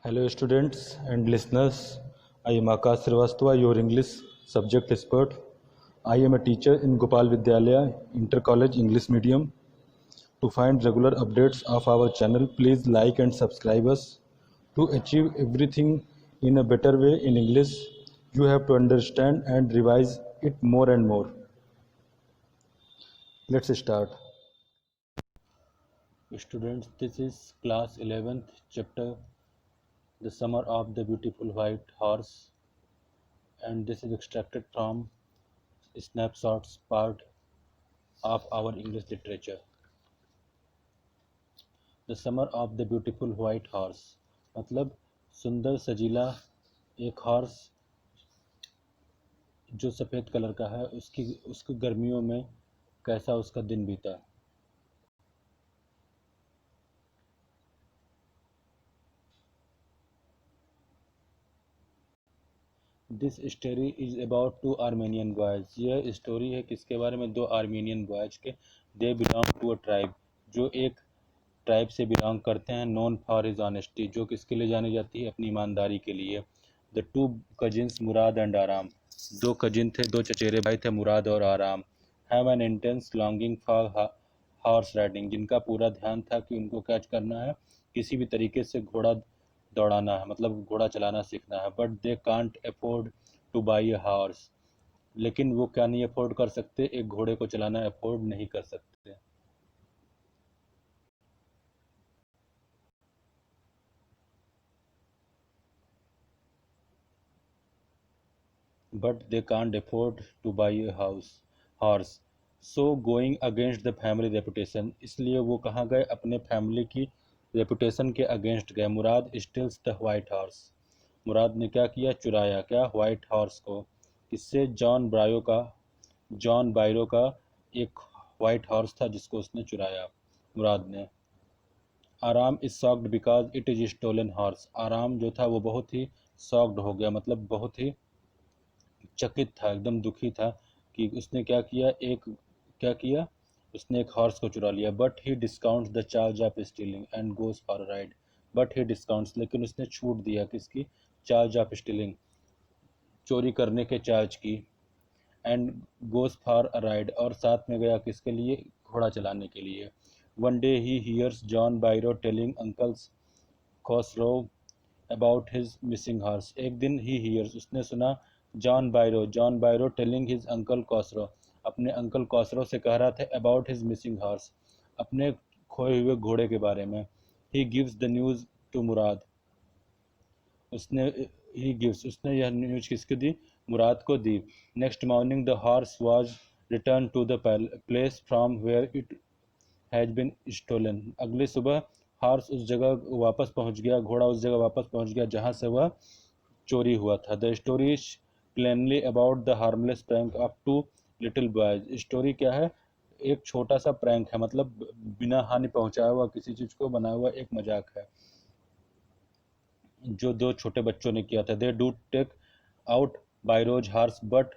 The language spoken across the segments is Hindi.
Hello, students and listeners. I am Akash Srivastava, your English subject expert. I am a teacher in Gopal Vidyalaya Inter College English Medium. To find regular updates of our channel, please like and subscribe us. To achieve everything in a better way in English, you have to understand and revise it more and more. Let's start. Students, this is class 11th chapter, The Summer of the Beautiful White Horse, and this is extracted from snapshots part of our English literature. The Summer of the Beautiful White Horse मतलब सुंदर सजीला एक हॉर्स जो सफ़ेद कलर का है, उसकी गर्मियों में कैसा उसका दिन बीता। This story is about two Armenian boys. यह स्टोरी है किसके बारे में? दो आर्मेनियन बॉयज़ के। They belong to a tribe, जो एक ट्राइब से बिलोंग करते हैं। नोन फॉर हिज ऑनेस्टी, जो किसके लिए जानी जाती है? अपनी ईमानदारी के लिए। The two cousins Murad and आराम, दो कजिन थे, दो चचेरे भाई थे, मुराद और आराम। Have an intense longing for horse riding, जिनका पूरा ध्यान था कि उनको क्या करना है, किसी भी तरीके से घोड़ा दौड़ाना है, मतलब घोड़ा चलाना सीखना है। But they can't afford two by a horse, लेकिन वो क्या नहीं अफोर्ड कर सकते? एक घोड़े को चलाना अफोर्ड नहीं कर सकते। But they can't afford to buy a horse, so going against the family reputation, इसलिए वो कहाँ गए? अपने फैमिली की रेपुटेशन के अगेंस्ट गए। मुराद स्टील्स द वाइट हॉर्स, मुराद ने क्या किया? चुराया क्या? वाइट हॉर्स को। किससे? जॉन बायरो का एक वाइट हॉर्स था जिसको उसने चुराया, मुराद ने। Aram is shocked because it is stolen horse, Aram जो था वो बहुत ही सॉक्ड हो गया, मतलब बहुत ही चकित था, एकदम दुखी था कि उसने क्या किया, उसने एक हॉर्स को चुरा लिया। But he discounts the charge of stealing and goes for ride, but he discounts, लेकिन उसने छूट दिया किसकी? चार्ज ऑफ स्टीलिंग, चोरी करने के चार्ज की। And goes for a ride, और साथ में गया किसके लिए? घोड़ा चलाने के लिए। One day he hears John Byro telling uncles Khosrove about his missing horse, एक दिन ही हियर्स, उसने सुना John Byro telling his uncle Khosrove, अपने अंकल कॉसरो से कह रहा था अबाउट हिज मिसिंग हॉर्स, अपने खोए हुए घोड़े के बारे में। He gives the news to Mourad, उसने यह न्यूज़ किसको दी? मुराद को दी। Next morning the horse was return to the place from where it has been stolen, अगली सुबह हॉर्स उस जगह वापस पहुंच गया, घोड़ा उस जगह वापस पहुंच गया जहां से वह चोरी हुआ था। The story plainly about the harmless prank of two little boys, story क्या है? एक छोटा सा प्रैंक है, मतलब बिना हानि पहुंचाया हुआ किसी चीज को बनाया हुआ एक मजाक है जो दो छोटे बच्चों ने किया था। They do take out Byro's horse but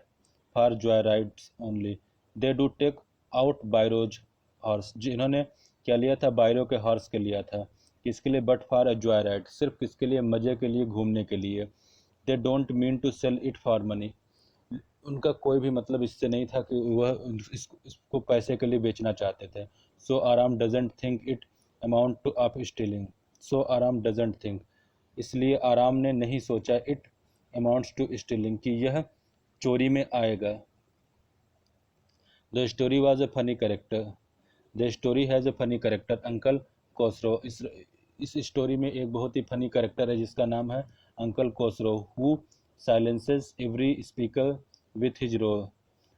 for joy rides only, they do take out Byro's horse, जिन्होंने क्या लिया था? बायरो के हॉर्स के लिया था, किसके लिए? But for a joy ride, सिर्फ किसके लिए? मज़े के लिए, घूमने के लिए। They don't mean to sell it for money, उनका कोई भी मतलब इससे नहीं था कि वह इसको पैसे के लिए बेचना चाहते थे। So Aram doesn't think it amount to of stealing, so Aram doesn't think, इसलिए आराम ने नहीं सोचा इट अमाउंट्स टू स्टीलिंग, कि यह चोरी में आएगा। The story was a funny character, the story has a funny character uncle Khosrove, इस स्टोरी में एक बहुत ही फनी करेक्टर है जिसका नाम है uncle Khosrove, who silences every speaker with his roar,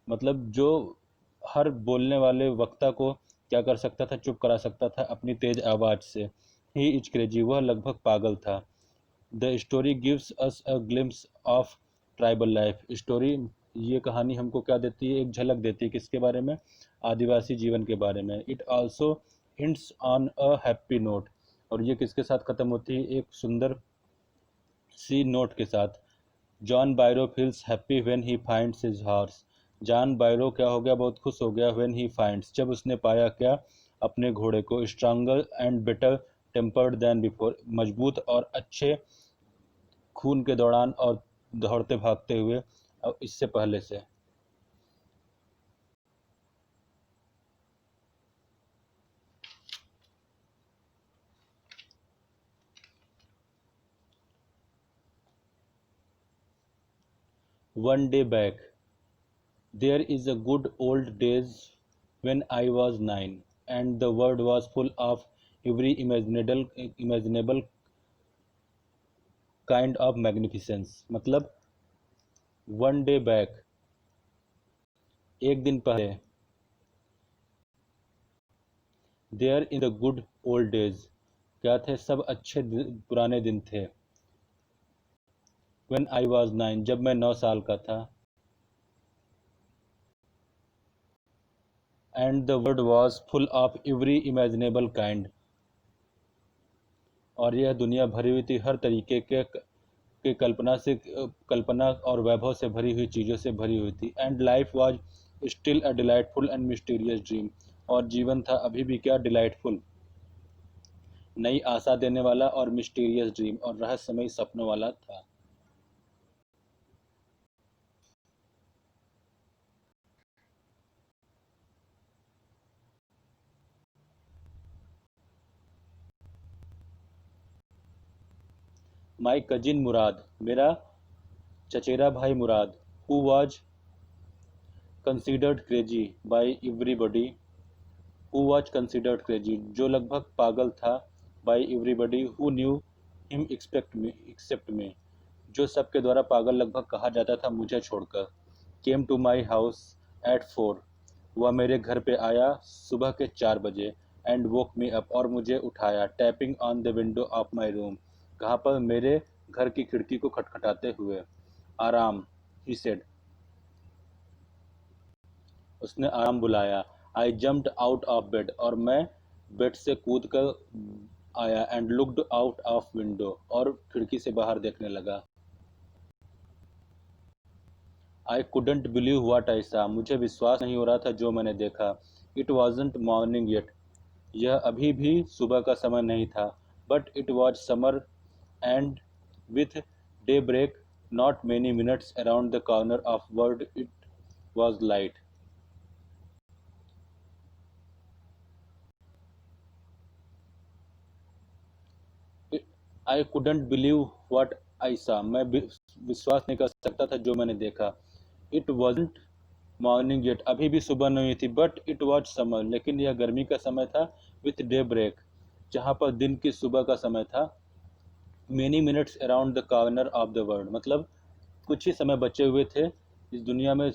मतलब जो हर बोलने वाले वक्ता को क्या कर सकता था? चुप करा सकता था अपनी तेज आवाज़ से। ही इज क्रेजी, वह लगभग पागल था। The story gives us a glimpse of tribal life, story ये कहानी हमको क्या देती है? एक झलक देती है किसके बारे में? आदिवासी जीवन के बारे में। It also ends on a happy note, और ये किसके साथ ख़त्म होती है? एक सुंदर सी नोट के साथ। John Byro feels happy when he finds his horse, John Byro क्या हो गया? बहुत खुश हो गया। व्हेन ही फाइंड्स, जब उसने पाया क्या? अपने घोड़े को। Stronger and better tempered than before, मजबूत और अच्छे खून के दौरान और दौड़ते भागते हुए और इससे पहले से। One day back, there is a good old days when I was 9, and the world was full of every imaginable kind of magnificence. मतलब वन डे बैक, एक दिन पहले, there in the good old days, क्या थे, सब अच्छे पुराने दिन थे। व्हेन आई वाज 9, जब मैं 9 साल का था। And the world was full of every imaginable kind, और यह दुनिया भरी हुई थी हर तरीके के कल्पना और वैभव से भरी हुई चीज़ों से भरी हुई थी। And life was still a delightful and mysterious dream, और जीवन था अभी भी क्या, डिलाइटफुल, नई आशा देने वाला, और मिस्टीरियस ड्रीम, और रहस्यमयी सपनों वाला था। माई कजिन मुराद, मेरा चचेरा भाई Mourad, who was considered crazy by everybody, who was considered crazy, जो लगभग पागल था, by everybody who knew him except me, जो सबके द्वारा पागल लगभग कहा जाता था मुझे छोड़कर। Came to my house at 4, वह मेरे घर पे आया सुबह के 4 बजे। एंड वोक मी अप, और मुझे उठाया। Tapping on the window of my room, कहाँ पर, मेरे घर की खिड़की को खटखटाते हुए। आराम, ही सेड, उसने आराम बुलाया। आई जम्प्ड आउट ऑफ बेड, और मैं बेड से कूद कर आया। And looked out of window, और खिड़की से बाहर देखने लगा। आई कुडंट बिलीव व्हाट आई सा, मुझे विश्वास नहीं हो रहा था जो मैंने देखा। इट वॉजंट मॉर्निंग येट, यह अभी भी सुबह का समय नहीं था। But it was summer, and with daybreak not many minutes around the corner of world it was light. I couldn't believe what I saw, मैं विश्वास नहीं कर सकता था जो मैंने देखा। इट वॉजंट मॉर्निंग येट, अभी भी सुबह नहीं थी। बट इट वॉज समर, लेकिन यह गर्मी का समय था। विथ डे ब्रेक, जहाँ पर दिन की सुबह का समय था। Many minutes around the corner of the world, मतलब कुछ ही समय बचे हुए थे इस दुनिया में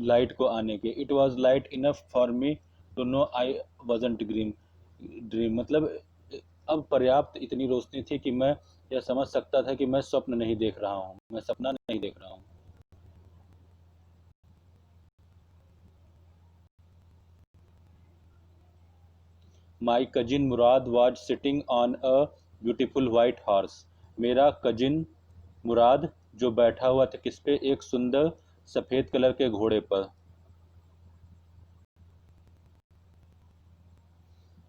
लाइट को आने के। It was light enough for me to know I wasn't dream, मतलब अब पर्याप्त इतनी रोशनी थी कि मैं यह समझ सकता था कि मैं स्वप्न नहीं देख रहा हूँ, मैं सपना नहीं देख रहा हूँ। माई cousin Mourad was sitting on a beautiful white horse, मेरा कजिन मुराद जो बैठा हुआ था किस पे, एक सुंदर सफ़ेद कलर के घोड़े पर।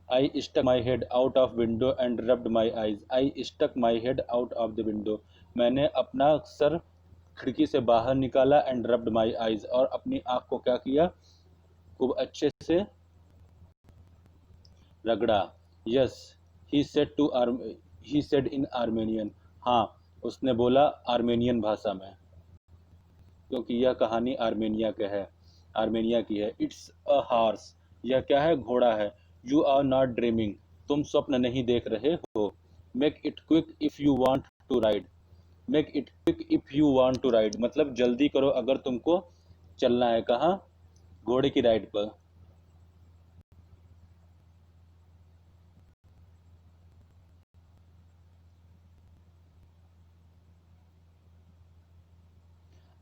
I stuck my head out of window and rubbed my eyes, I stuck my head out of the window, मैंने अपना सर खिड़की से बाहर निकाला। एंड रब्ड माई आईज, और अपनी आँख को क्या किया, खूब अच्छे से रगड़ा। Yes, he said to he said in Armenian, हाँ, उसने बोला आर्मेनियन भाषा में, क्योंकि यह कहानी आर्मेनिया की है। इट्स अ हॉर्स, यह क्या है, घोड़ा है। यू आर नॉट ड्रीमिंग, तुम स्वप्न नहीं देख रहे हो। Make it quick if you want to ride, make it quick if you want to ride, मतलब जल्दी करो अगर तुमको चलना है, कहाँ, घोड़े की राइड पर।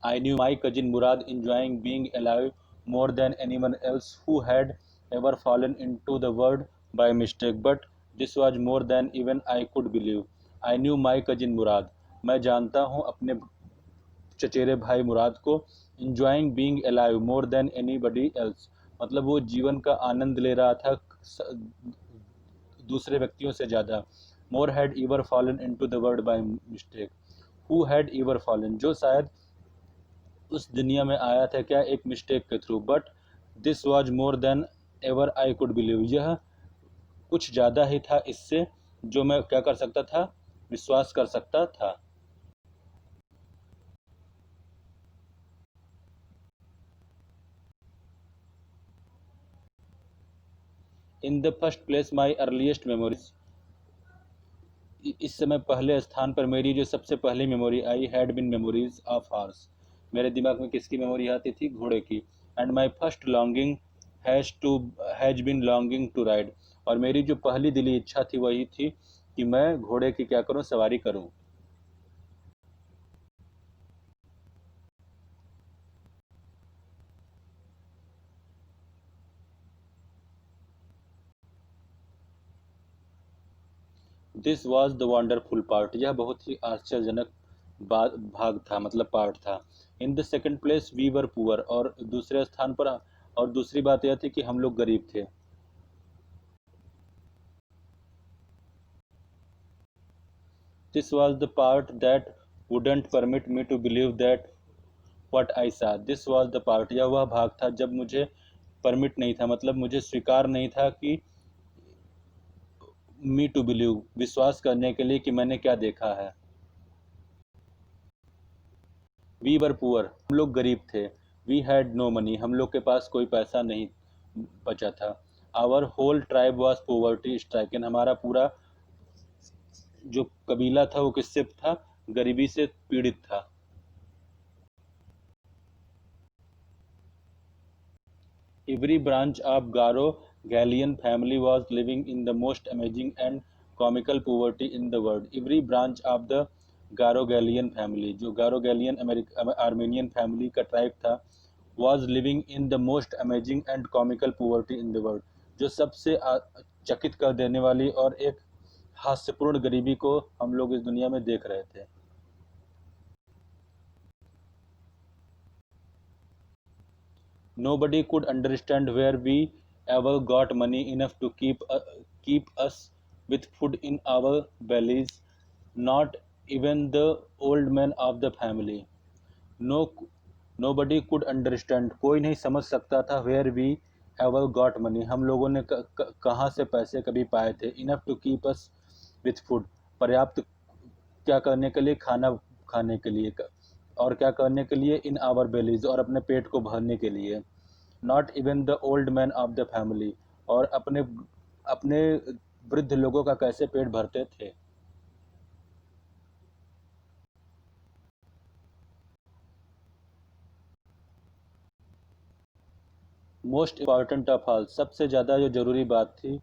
I knew my cousin Murad enjoying being alive more than anyone else who had ever fallen into the world by mistake, but this was more than even I could believe. I knew my cousin Murad. मैं जानता हूँ अपने चचेरे भाई मुराद को। enjoying being alive more than anybody else, मतलब वो जीवन का आनंद ले रहा था दूसरे व्यक्तियों से ज़्यादा। More had ever fallen into the world by mistake. Who had ever fallen, जो शायद उस दुनिया में आया था क्या एक मिस्टेक के through, but this was more than ever I could believe, यह कुछ ज़्यादा ही था इससे जो मैं क्या कर सकता था, विश्वास कर सकता था। In the first place my earliest memories, इस समय पहले स्थान पर मेरी जो सबसे पहली मेमोरी आई, had been memories of horse, मेरे दिमाग में किसकी मेमोरी आती थी, घोड़े की। And my first longing has been longing to ride, और मेरी जो पहली दिली इच्छा थी वही थी कि मैं घोड़े की क्या करूं, सवारी करूं। This was the wonderful part, यह बहुत ही आश्चर्यजनक भाग था, मतलब पार्ट था। In the second place we were poor, और दूसरे स्थान पर, और दूसरी बात यह थी कि हम लोग गरीब थे। This was the part that wouldn't permit me to believe that what I saw, this was the part, यह वह भाग था जब मुझे परमिट नहीं था, मतलब मुझे स्वीकार नहीं था कि मी टू बिलीव, विश्वास करने के लिए कि मैंने क्या देखा है। वी वर पुअर, हम लोग गरीब थे। वी हैड नो मनी, हम लोग के पास कोई पैसा नहीं बचा था। Our whole tribe was poverty stricken, हमारा पूरा जो कबीला था वो किससे था, गरीबी से पीड़ित था। Every branch of Garo-Gallian family was living in the most amazing and comical poverty in the world. Every branch of the Garo-Gallian family, जो Garo-Gallian आर्मेनियन फैमिली का ट्राइब था, was living in the most amazing and comical poverty in the world, जो सबसे चकित कर देने वाली और एक हास्यपूर्ण गरीबी को हम लोग इस दुनिया में देख रहे थे। Nobody could understand where we ever got money enough to keep us with food in our bellies, not even the old men of the family. No, nobody could understand, कोई नहीं समझ सकता था where we ever got money, हम लोगों ने कहाँ से पैसे कभी पाए थे, enough to keep us with food, पर्याप्त क्या करने के लिए, खाना खाने के लिए, और क्या करने के लिए, इन आवर बेलीज, और अपने पेट को भरने के लिए। Not even the old man of the family, और अपने अपने वृद्ध लोगों का कैसे पेट भरते थे। मोस्ट इम्पॉर्टेंट ऑफ ऑल, सबसे ज़्यादा जो जरूरी बात थी,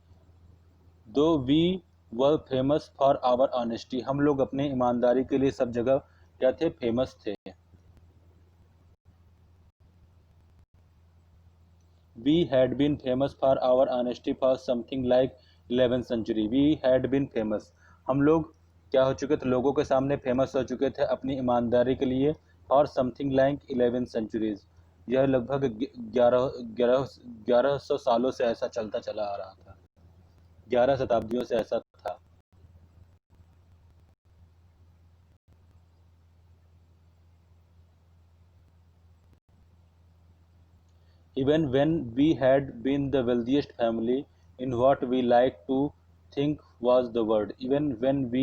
though we were famous for our honesty, हम लोग अपने ईमानदारी के लिए सब जगह क्या थे, फेमस थे। We had been famous for our honesty for something like 11th century, we had been famous, हम लोग क्या हो चुके थे, लोगों के सामने फेमस हो चुके थे अपनी ईमानदारी के लिए, और समथिंग लाइक 11th सेंचुरीज, यह लगभग 1100 सालों से ऐसा चलता चला आ रहा था, 11 शताब्दियों से ऐसा था। Even when we had been the wealthiest family in what we like to think was the world, even when we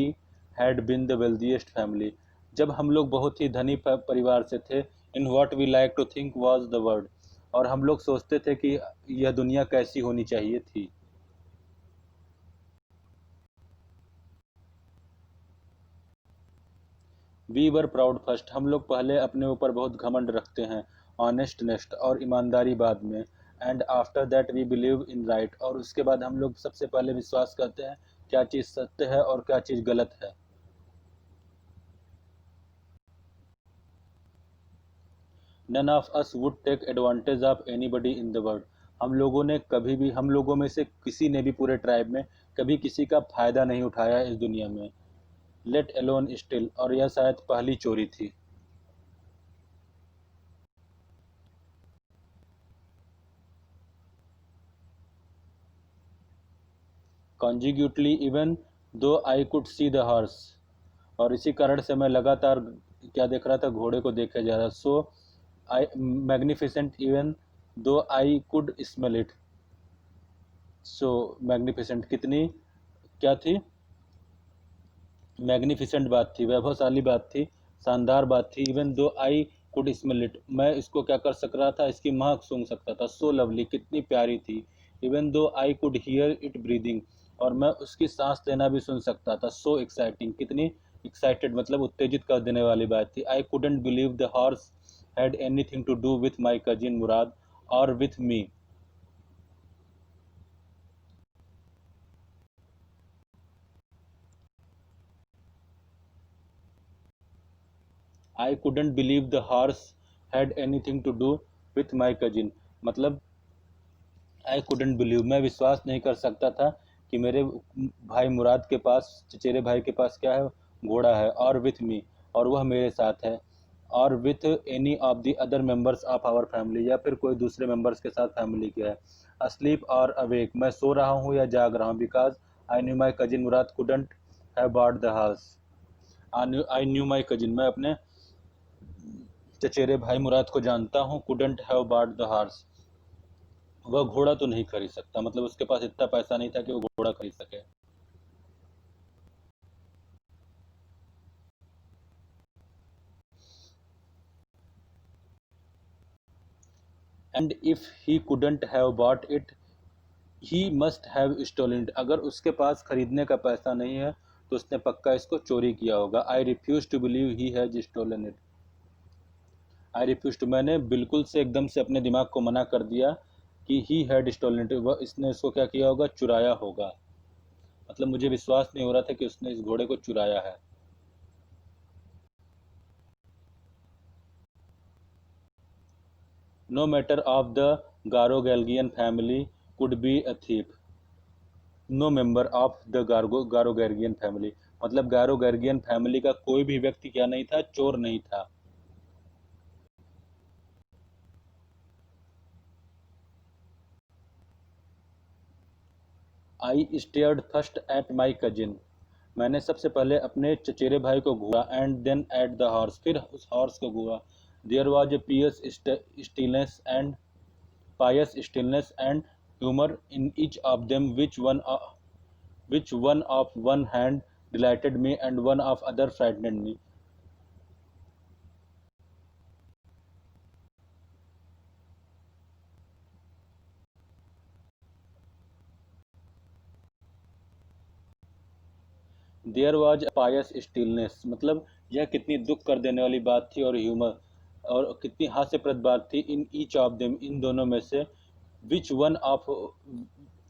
had been the wealthiest family, जब हम लोग बहुत ही धनी परिवार से थे, in what we like to think was the world, और हम लोग सोचते थे कि यह दुनिया कैसी होनी चाहिए थी। वी वर प्राउड फर्स्ट, हम लोग पहले अपने ऊपर बहुत घमंड रखते हैं, ऑनेस्ट नेस्ट, और ईमानदारी बाद में, and after that we believe in right, और उसके बाद हम लोग सबसे पहले विश्वास करते हैं क्या चीज़ सत्य है और क्या चीज़ गलत है। None of us would take advantage of anybody in the world, हम लोगों ने कभी भी, हम लोगों में से किसी ने भी पूरे ट्राइब में कभी किसी का फायदा नहीं उठाया इस दुनिया में। लेट एलोन स्टिल, और यह शायद पहली चोरी थी। Consequently, even दो I could see the horse, और इसी कारण से मैं लगातार क्या देख रहा था, घोड़े को देखे जा रहा। सो आई magnificent even though I could smell it. So magnificent कितनी क्या थी, मैग्निफिसेंट बात थी, वैभवशाली बात थी, शानदार बात थी। Even though I could smell it, मैं इसको क्या कर सक रहा था, इसकी महक सूंघ सकता था। सो लवली, कितनी प्यारी थी। Even though I could hear it breathing, और मैं उसकी सांस लेना भी सुन सकता था। सो एक्साइटिंग, कितनी एक्साइटेड, मतलब उत्तेजित कर देने वाली बात थी। I couldn't believe the horse had anything to do with my cousin Murad और with me. I couldn't believe the horse had anything to do with my cousin, मतलब आई कुडेंट बिलीव, मैं विश्वास नहीं कर सकता था कि मेरे भाई मुराद के पास, चचेरे भाई के पास क्या है, घोड़ा है, और विथ मी, और वह मेरे साथ है, और with any of the other members of our family, या फिर कोई दूसरे मेंबर्स के साथ फैमिली के है। अस्लीप और अवेक, मैं सो रहा हूँ या जाग रहा हूँ, because I knew my cousin Mourad couldn't have bought the house. I knew my cousin, मैं अपने चचेरे भाई मुराद को जानता हूँ, couldn't have bought the horse, वह घोड़ा तो नहीं खरीद सकता, मतलब उसके पास इतना पैसा नहीं था कि वो घोड़ा खरीद सके। And if he couldn't have bought it he must have stolen it, अगर उसके पास खरीदने का पैसा नहीं है तो उसने पक्का इसको चोरी किया होगा। I refuse to believe he has stolen it. I refuse to, मैंने बिल्कुल से एकदम से अपने दिमाग को मना कर दिया कि ही हैड स्टोलन इट, वह इसने इसको क्या किया होगा, चुराया होगा। मतलब मुझे विश्वास नहीं हो रहा था कि उसने इस घोड़े को चुराया है। No matter of the Garoghlanian family could be a thief, no member of the Garoghlanian family, मतलब गारो गैर्गियन फैमिली का कोई भी व्यक्ति क्या नहीं था, चोर नहीं था। I stared first at my cousin, मैंने सबसे पहले अपने चचेरे भाई को घूरा, and then at the horse, फिर उस हॉर्स को घूरा। There was a pious stillness and pious stillness and humor in each of them, which one of one hand delighted me and one of other frightened me। There was a pious stillness, मतलब यह कितनी दुख कर देने वाली बात थी, और ह्यूमर, और कितनी हास्यप्रद बात थी। इन ईच ऑफ देम, इन दोनों में से, which one of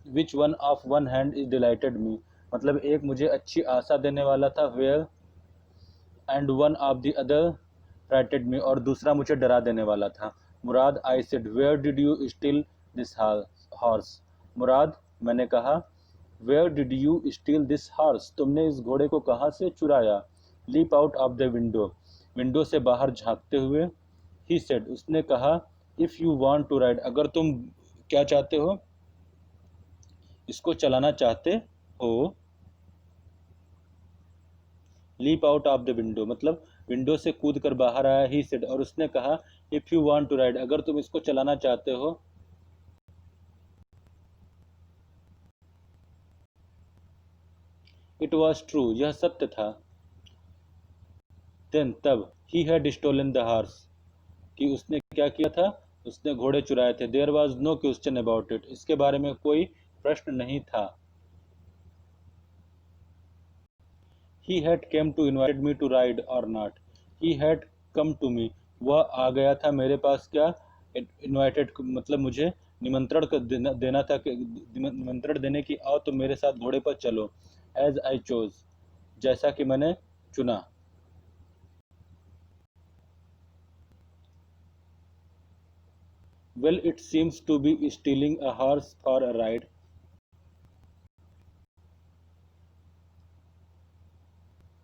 which one of one hand is delighted me, मतलब एक मुझे अच्छी आशा देने वाला था, where and one of the other frighted me, और दूसरा मुझे डरा देने वाला था। Murad, I said, where did you steal this horse, Murad, मैंने कहा, where did you steal this horse, तुमने इस घोड़े को कहाँ से चुराया। Leap out of the window, window से बाहर झांकते हुए। ही सेड, उसने कहा, if you want to ride, अगर तुम क्या चाहते हो, इसको चलाना चाहते हो। Leap out of the window, मतलब विंडो से कूद कर बाहर आया। ही सेड, और उसने कहा, if you want to ride, अगर तुम इसको चलाना चाहते हो। इट वॉज ट्रू, यह सत्य था। देन, तब, he had stolen the horse, कि उसने क्या किया था, उसने घोड़े चुराए थे। There was no question about it, इसके बारे में कोई प्रश्न नहीं था। He had came to invited me to ride or not, he had come to me, वह आ गया था मेरे पास, क्या, इनवाइटेड, मतलब मुझे निमंत्रण देना था, निमंत्रण देने की, आओ तो मेरे साथ घोड़े पर चलो। एज आई चोज, जैसा कि मैंने चुना। Well it seems to be stealing a horse for a ride,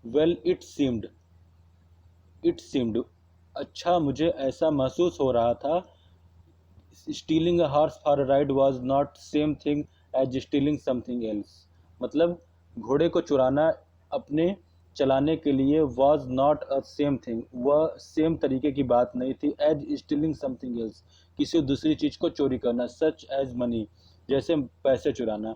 well it seemed, अच्छा, मुझे ऐसा महसूस हो रहा था। Stealing a horse for a ride was not same thing as stealing something else, मतलब घोड़े को चुराना अपने चलाने के लिए was not a same thing, वह सेम तरीके की बात नहीं थी एज स्टीलिंग समथिंग एल्स, किसी दूसरी चीज को चोरी करना, सच एज मनी, जैसे पैसे चुराना।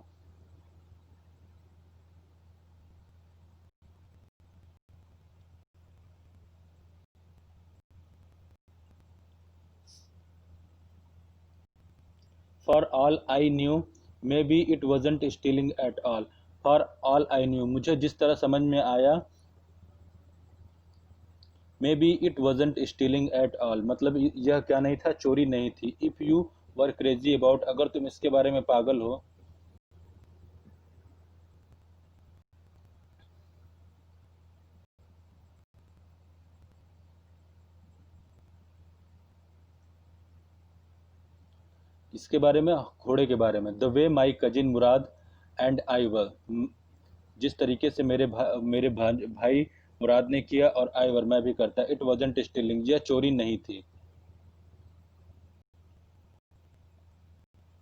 For all I knew may be it wasn't stealing at all. For all I knew, मुझे जिस तरह समझ में आया, may be it wasn't stealing at all, मतलब यह क्या नहीं था, चोरी नहीं थी। If you were crazy about, अगर तुम इसके बारे में पागल हो। इसके बारे में, घोड़े के बारे में। The way my cousin Murad and I were, जिस तरीके से मेरे भाई मुराद ने किया और आई वर मैं भी करता। इट वॉजेंट स्टीलिंग, यह चोरी नहीं थी।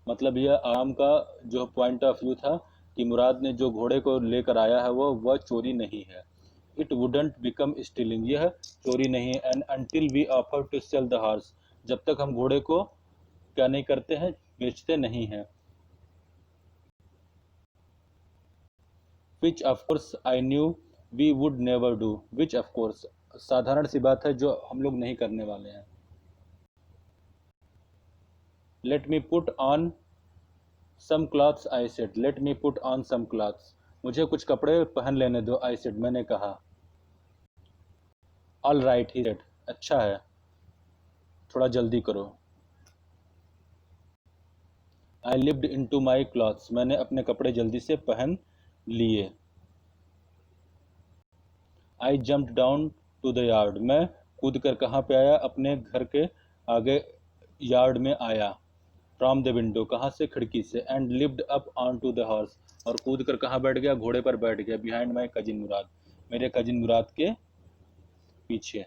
मतलब यह आराम का जो पॉइंट ऑफ व्यू था कि मुराद ने जो घोड़े को लेकर आया है वह चोरी नहीं है। इट वुडंट बिकम स्टीलिंग, यह चोरी नहीं है। And until we offer to sell the horse, जब तक हम घोड़े को क्या नहीं करते हैं, बेचते नहीं हैं। Which of course I knew we would never do, which of course साधारण सी बात है जो हम लोग नहीं करने वाले हैं। Let me put on some clothes I said, let me put on some clothes, मुझे कुछ कपड़े पहन लेने दो, आई सेड मैंने कहा। ऑल राइट ही सेड, अच्छा है, थोड़ा जल्दी करो। I lived into my clothes, मैंने अपने कपड़े जल्दी से पहन लिए। I jumped down to the yard, मैं कूद कर कहाँ पे आया, अपने घर के आगे यार्ड में आया। फ्रॉम द विंडो, कहाँ से, खिड़की से। And lift up onto the horse, और कूद कर कहाँ बैठ गया, घोड़े पर बैठ गया। बिहाइंड माई कजिन मुराद, मेरे कजिन मुराद के पीछे।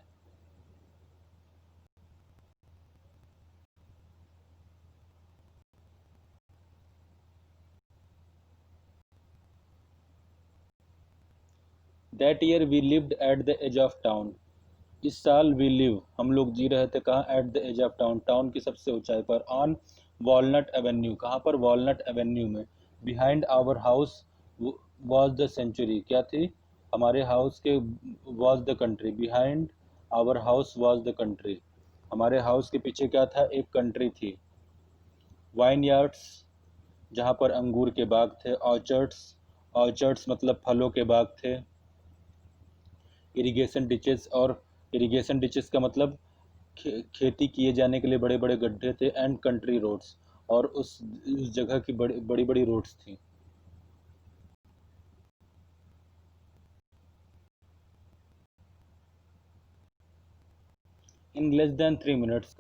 That year we lived at the edge of town, इस साल वी लिव हम लोग जी रहे थे कहाँ, at the edge of town, town की सबसे ऊंचाई पर। ऑन वॉलनट एवेन्यू, कहाँ पर, वॉलनट एवेन्यू में। Behind our house was the century, क्या थी, हमारे हाउस के, was the country, behind our house was the country, हमारे हाउस के पीछे क्या था, एक कंट्री थी। वाइन यार्ड्स, जहाँ पर अंगूर के बाग थे। ऑर्चर्ड्स, ऑर्चर्ड्स मतलब फलों के बाग थे। इरिगेशन डिचेस, और इरिगेशन डिचेस का मतलब खेती किए जाने के लिए बड़े बड़े गड्ढे थे। एंड कंट्री रोड्स, और उस जगह की बड़ी बड़ी बड़ी रोड्स थी। इन लेस देन 3 मिनट्स,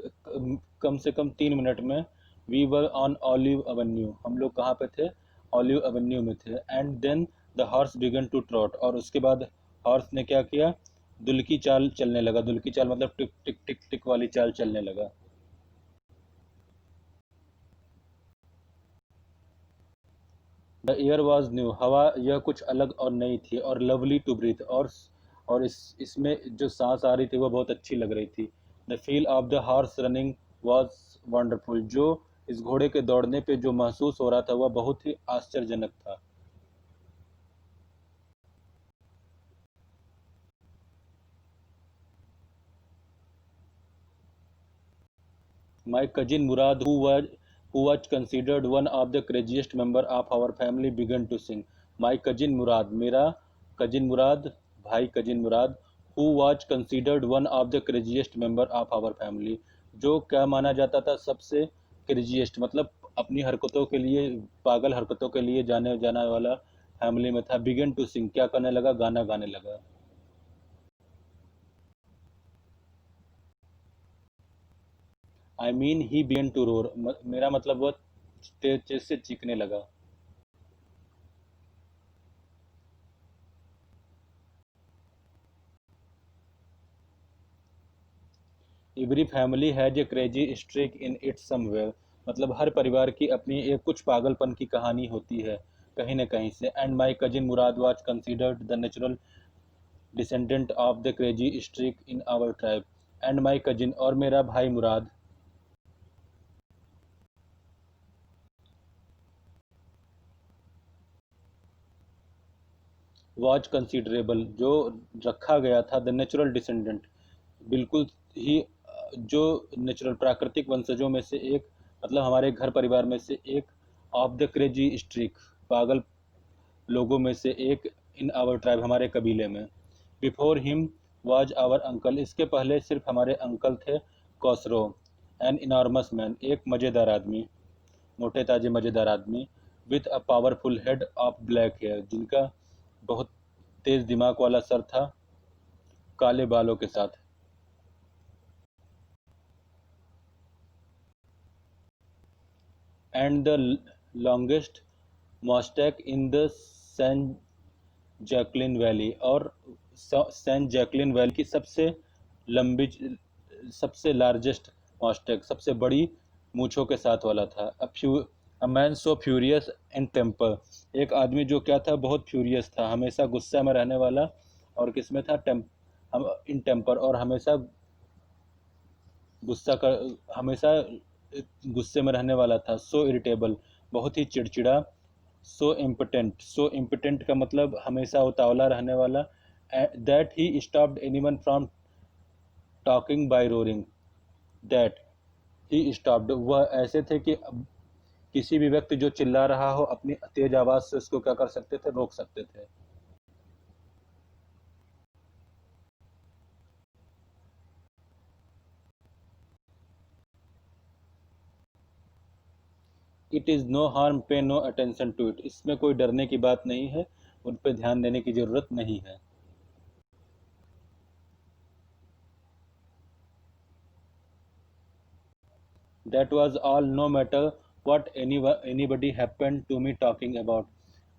कम से कम 3 मिनट में। We were on Olive Avenue, हम लोग कहाँ पे थे, ऑलिव एवेन्यू में थे। And then the horse began to trot, और उसके बाद हॉर्स ने क्या किया, दुल्की चाल चलने लगा। दुल्की चाल मतलब टिक टिक टिक टिक वाली चाल चलने लगा। द एयर वॉज न्यू, हवा यह कुछ अलग और नई थी। और लवली टू ब्रीथ, और इसमें जो सांस आ रही थी वह बहुत अच्छी लग रही थी। The feel of the horse running was wonderful, जो इस घोड़े के दौड़ने पे जो महसूस हो रहा था वह बहुत ही आश्चर्यजनक था। My cousin Murad, who was considered one of the craziest member of our family, began to sing. My cousin Murad, मेरा cousin Murad, भाई cousin Murad, who was considered one of the craziest member of our family, जो क्या माना जाता था सबसे craziest, मतलब अपनी हरकतों के लिए, पागल हरकतों के लिए जाने जाना वाला फैमिली में था। बिगन टू सिंग, क्या करने लगा, गाना गाने लगा। I mean he began to roar, मेरा मतलब वह तेज तेज से चीखने लगा। Every family has a crazy streak in it somewhere, मतलब हर परिवार की अपनी एक कुछ पागलपन की कहानी होती है। कहीं न कहीं से। And my cousin Mourad was considered the natural descendant of the crazy streak in our tribe. And my cousin, और मेरा भाई मुराद, वाज कंसिडरेबल, जो रखा गया था, द नेचुरल डिसेंडेंट, बिल्कुल ही जो नेचुरल प्राकृतिक वंशजों में से एक, मतलब हमारे घर परिवार में से एक, ऑफ द क्रेजी स्ट्रीक, पागल लोगों में से एक, इन आवर ट्राइब, हमारे कबीले में। Before him was our uncle, इसके पहले सिर्फ हमारे अंकल थे, कॉसरो, एन इनॉर्मस मैन, एक मज़ेदार आदमी, मोटे ताजे मज़ेदार आदमी, with a powerful head of black hair, जिनका बहुत तेज दिमाग वाला सर था, काले बालों के साथ। And the longest moustache in the San Joaquin Valley, और सैन जैकलिन वैली की सबसे लंबी, सबसे लार्जेस्ट मॉस्टैक, सबसे बड़ी मूछों के साथ वाला था। A man so furious in temper, एक आदमी जो क्या था, बहुत फ्यूरियस था, हमेशा गुस्सा में रहने वाला, और किसमें था, हम इन टेम्पर, और हमेशा गुस्सा कर हमेशा गुस्से में रहने वाला था। सो इरिटेबल, बहुत ही चिड़चिड़ा। सो इम्पोटेंट का मतलब हमेशा उतावला रहने वाला। That he stopped anyone from talking by roaring, that he stopped, वह ऐसे थे कि किसी भी व्यक्ति जो चिल्ला रहा हो, अपनी तेज आवाज से उसको क्या कर सकते थे, रोक सकते थे। इट इज़ नो हार्म, पे नो अटेंशन टू इट, इसमें कोई डरने की बात नहीं है, उन पर ध्यान देने की जरूरत नहीं है। That was all, no matter what anybody happened to me talking about.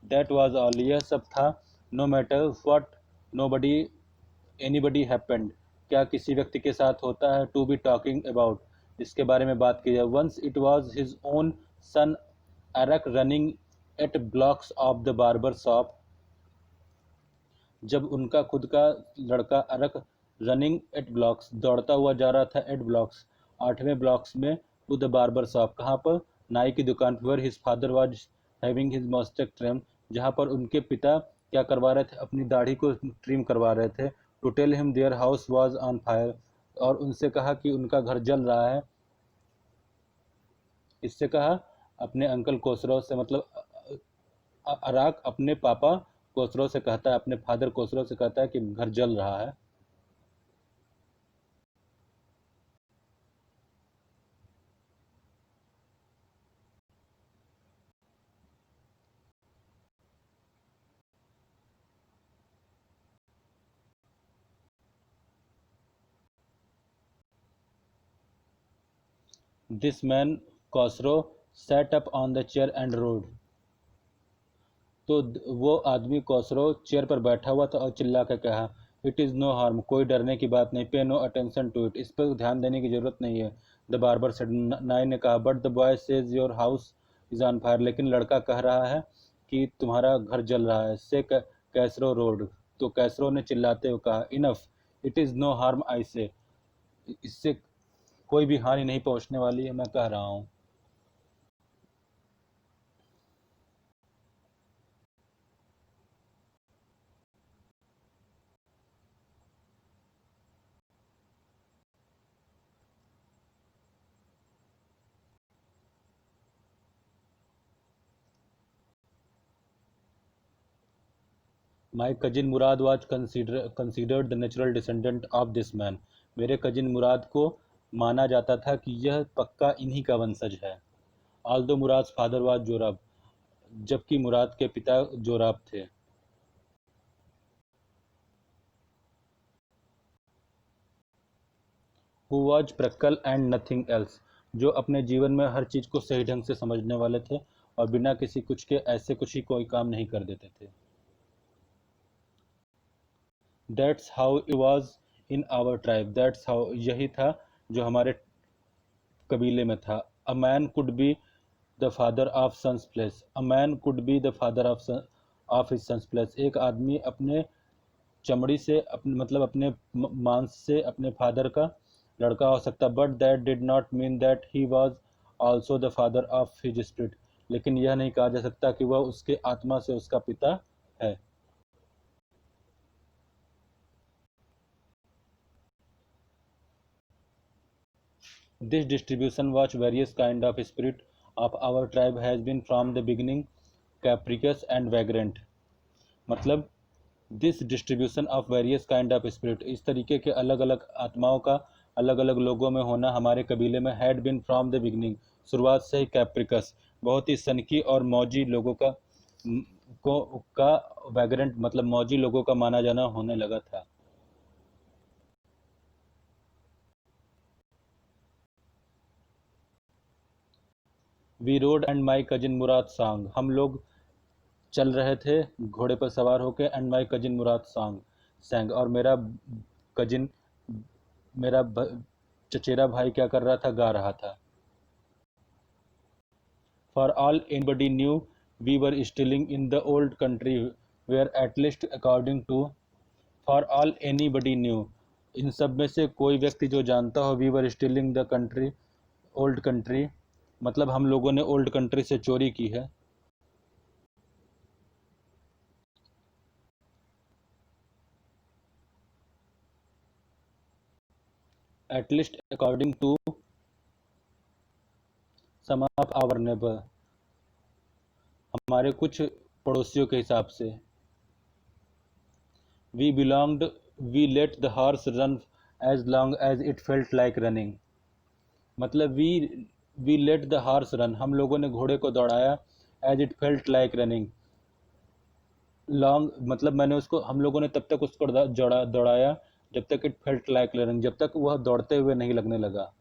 That was all, यह सब था, no matter what nobody anybody happened, क्या किसी व्यक्ति के साथ होता है, to be talking about, इसके बारे में बात की जाए। Once it was his own son Arak running at blocks of the barber shop, जब उनका खुद का लड़का अरक रनिंग एट ब्लॉक्स, दौड़ता हुआ जा रहा था, एट ब्लॉक्स, 8वें ब्लॉक्स में, टू द बार्बर शॉप, कहाँ पर, नाई की दुकान पर, his father was having his moustache trim, जहाँ पर उनके पिता क्या करवा रहे थे, अपनी दाढ़ी को ट्रिम करवा रहे थे। To tell him their house was on fire, और उनसे कहा कि उनका घर जल रहा है। इससे कहा अपने अंकल कोसरो से, मतलब अराक अपने पापा कोसरो से कहता है, अपने फादर कोसरो से कहता है कि घर जल रहा है। This man Khosrove sat up on the chair and roared, तो वो आदमी कॉसरो चेयर पर बैठा हुआ था और चिल्ला कर कहा, इट इज़ नो हार्म, कोई डरने की बात नहीं, पे नो अटेंशन टू इट, इस पर ध्यान देने की जरूरत नहीं है। द बार्बर सेड, नाई ने कहा, but the boy says your house is on fire, लेकिन लड़का कह रहा है कि तुम्हारा घर जल रहा है। से कैसरो रोड, तो कैसरो ने चिल्लाते हुए कहा, enough, it is no harm I say, इससे कोई भी हानि नहीं पहुंचने वाली है, मैं कह रहा हूँ। माई cousin Mourad was considered the natural descendant of this man, मेरे कजिन मुराद को माना जाता था कि यह पक्का इन्हीं का वंशज है। आल्दो मुराद फादर वाज जोराब, जबकि मुराद के पिता जोराब थे। Who was practical and nothing else, जो अपने जीवन में हर चीज़ को सही ढंग से समझने वाले थे, और बिना किसी कुछ के ऐसे कुछ ही कोई काम नहीं कर देते थे। That's how it was in our tribe, that's how, यही था जो हमारे कबीले में था। A man could be the father of sons place. A man could be the father of his sons place. एक आदमी अपने चमड़ी से मतलब अपने मांस से अपने फादर का लड़का हो सकता, but that did not mean that he was also the father of his spirit. लेकिन यह नहीं कहा जा सकता कि वह उसके आत्मा से उसका पिता है। This distribution was various kind of spirit of our tribe has been from the beginning capricious and vagrant। मतलब this distribution of various kind of spirit, इस तरीके के अलग अलग आत्माओं का अलग अलग लोगों में होना हमारे कबीले में had been from the beginning, शुरुआत से ही कैप्रिकस, बहुत ही सनकी और मौजी लोगों का को का वैग्रेंट मतलब मौजी लोगों का माना जाना होने लगा था। We rode and my cousin Murad sang, हम लोग चल रहे थे घोड़े पर सवार होकर, एंड माई कजिन मुराद सांग सैंग, और कजिन मेरा चचेरा भाई क्या कर रहा था, गा रहा था। For all anybody knew we were stealing in the old country where at least according to. For all anybody knew, इन सब में से कोई व्यक्ति जो जानता हो, we were stealing the country old country, मतलब हम लोगों ने ओल्ड कंट्री से चोरी की है। At least according to some of our neighbour, हमारे कुछ पड़ोसियों के हिसाब से। We belonged we let the horse run as long as it felt like running, मतलब we let the horse run, हम लोगों ने घोड़े को दौड़ाया, as it felt like running, long मतलब मैंने उसको हम लोगों ने तब तक उसको दौड़ाया जब तक इट फेल्ट लाइक रनिंग, जब तक वह दौड़ते हुए नहीं लगने लगा।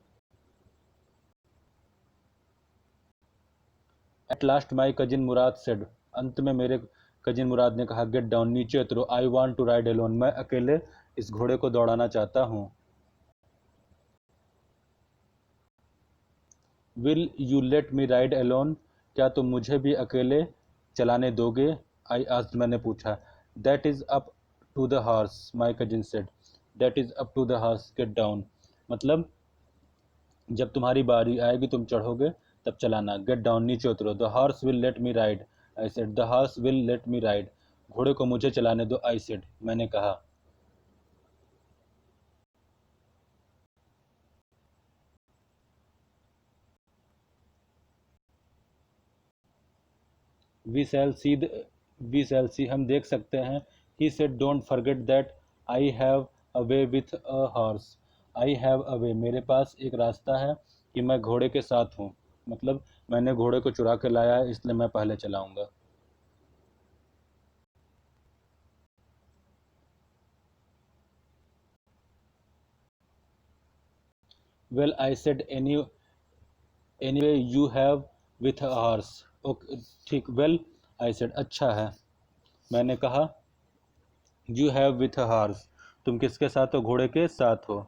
At last my cousin Murad said, अंत में मेरे कजिन मुराद ने कहा, गेट डाउन, नीचे उतरो, I want to ride alone, मैं अकेले इस घोड़े को दौड़ाना चाहता हूँ। Will you let me ride alone, क्या तुम मुझे भी अकेले चलाने दोगे, आई आस्क्ड, मैंने पूछा। That is up to the horse my cousin said, that is up to the horse, get down, मतलब जब तुम्हारी बारी आएगी तुम चढ़ोगे तब चलाना, गेट डाउन, नीचे उतरो, the horse will let me ride, I said, the horse will let me ride, घोड़े को मुझे चलाने दो, आई सेड, मैंने कहा। We shall C we shall सी, हम देख सकते हैं। He said, don't forget that I have a way with a horse, I have a way, मेरे पास एक रास्ता है कि मैं घोड़े के साथ हूँ, मतलब मैंने घोड़े को चुरा के लाया है इसलिए मैं पहले चलाऊंगा। Well I said, anyway you have with a horse, okay ठीक, वेल आई सेड, अच्छा है, मैंने कहा, you have with a horse, तुम किसके साथ हो, घोड़े के साथ हो।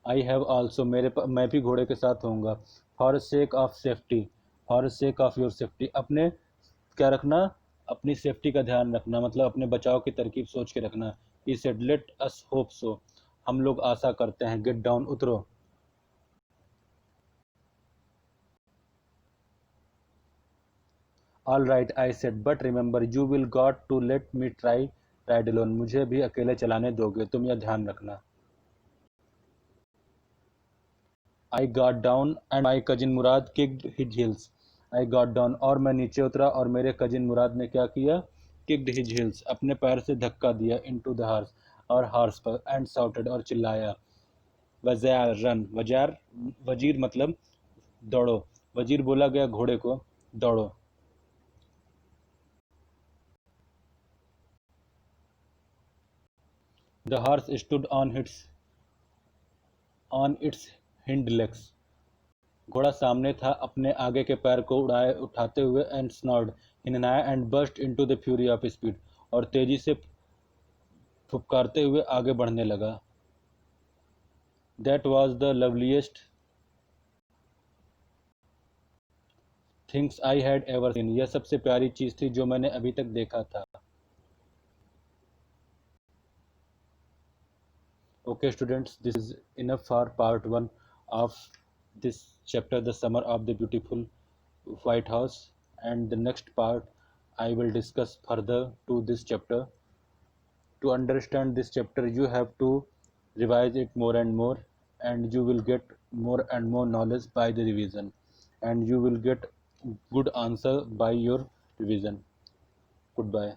आई हैव ऑल्सो, मैं भी घोड़े के साथ होऊंगा। For sake of safety, for sake of your safety, अपने क्या रखना, अपनी सेफ्टी का ध्यान रखना, मतलब अपने बचाव की तरकीब सोच के रखना। He said, let us hope so, हम लोग आशा करते हैं, गेट डाउन, उतरो। All right I said, but remember you will got to let me try ride alone, मुझे भी अकेले चलाने दोगे तुम, यह ध्यान रखना। I got down and my cousin Mourad kicked his heels, I got down, और मैं नीचे उतरा और मेरे कजिन मुराद ने क्या किया, किक्ड हिज हील्स, अपने पैर से धक्का दिया, इनटू द हॉर्स, और हॉर्स पर, एंड साउटेड, और चिल्लाया, वज़ार रन, वजार वजीर मतलब दौड़ो, वजीर बोला गया घोड़े को, दौड़ो। The horse stood on it's hind legs, घोड़ा सामने था अपने आगे के पैर को उड़ाए उठाते हुए, एंड स्नॉर्ड, हिननाया, and burst into the fury of speed, और तेजी से फुफकारते हुए आगे बढ़ने लगा। That was the loveliest things I had ever seen. यह सबसे प्यारी चीज़ थी जो मैंने अभी तक देखा था। Okay students, this is enough for part 1 of this chapter, the summer of the beautiful White House, and the next part I will discuss further to this chapter. To understand this chapter you have to revise it more and more, and you will get more and more knowledge by the revision, and you will get good answer by your revision. Goodbye.